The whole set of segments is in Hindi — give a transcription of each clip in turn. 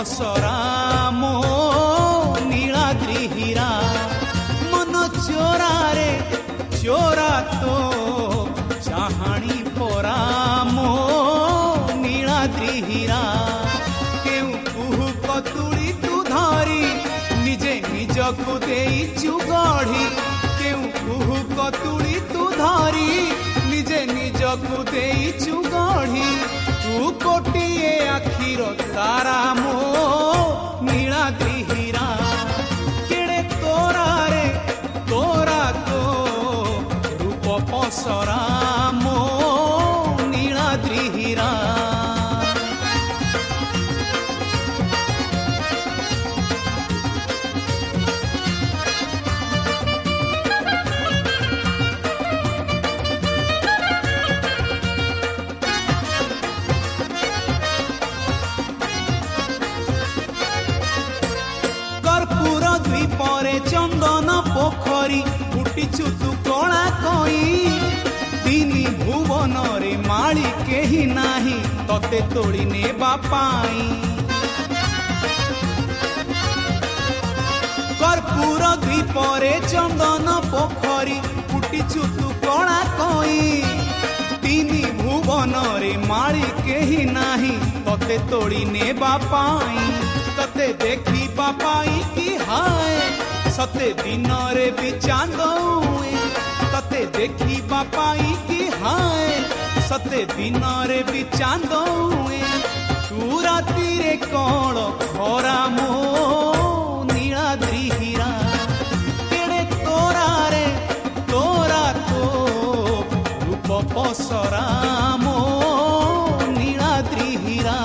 पसरा मो नीलाद्रि हीरा मन चोरा रे चोरा तो चाहाणी परा मो नीलाद्रि हीरा केउ कुहू कतुड़ी तू धरी निजे निजकु देइचु गढ़ी केउ कुहू कतुड़ी तू धरी निजे निजकु देइचु गढ़ी तू कोटिए आखिर तारा मो नीलाद्रि हीरा केड़े तोरा रे तोरा तो रूप पसरा मो नीलाद्रि हीरा द्वीपरे चंदन पोखरी फुटिचु तू कला कई दिनी भुवन रे माली केही नाही तते तोड़ी नेबा पाई कर्पूर द्वीपरे चंदन पोखरी फुटिचु तू कला कई दिनी भुवन रे माली केही नाही तते तोड़ी नेबा पाई तते देखी बापाई की हाय सते दिन रे भी चांदोए तते देखी बापाई की हाय सते दिन रे भी चांदोए तू राती रे कौन खरा मो नीलाद्रि हीरा केड़े तोरा रे तोरा तो रूप पसरा मो नीलाद्रि हीरा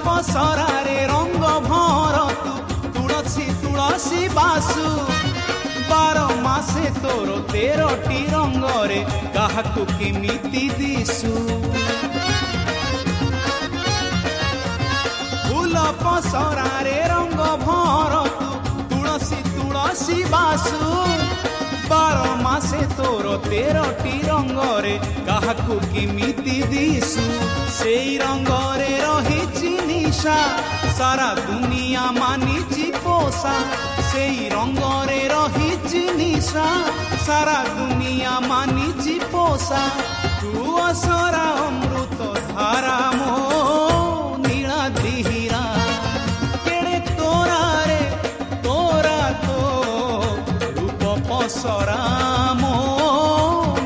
पसरा रे रंग भर तू तुलसी तुलसी बासु 12 मासे तोर 13टी रंग रे काहाकु किमिति दिसु फूल पसरा रे रंग भर तू तुलसी तुलसी बासु 12 मासे तोर 13टी रंग रे काहाकु किमिति दिसु सेई रंग रे रहिछि निशा सारा दुनिया मानिछि पोसा सेई रंग रे रहिछि निशा सारा दुनिया मानिछि पोसा तू असरा अमृत धारा मो नीलाद्रि हीरा केड़े तोरा रे तोरा तो रूप पसरा मो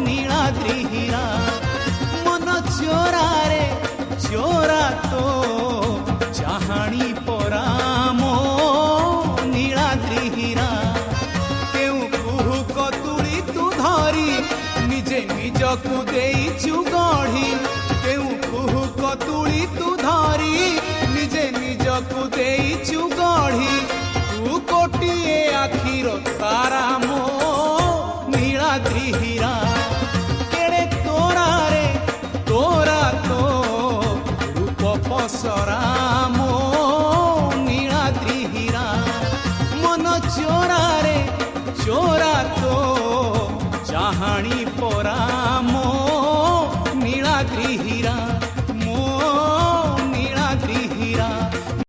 नीलाद्रि हीरा मन चोरा रे चोरा तो चाहाणी परा मो नीलाद्रि हीरा केउ कुहू कतुड़ी तू धरी निजे निजकु देइचु गढ़ी केउ कुहू कतुड़ी तू धरी निजे निजकु देइचु गढ़ी तू कोटिए आखिर तारा मो नीलाद्रि हीरा केड़े तोरा रे तोरा तो रूप पसरा मो नीलाद्रि हीरा मन चोरा रे चोरा तो चाहाणी परा मो नीलाद्रि हीरा।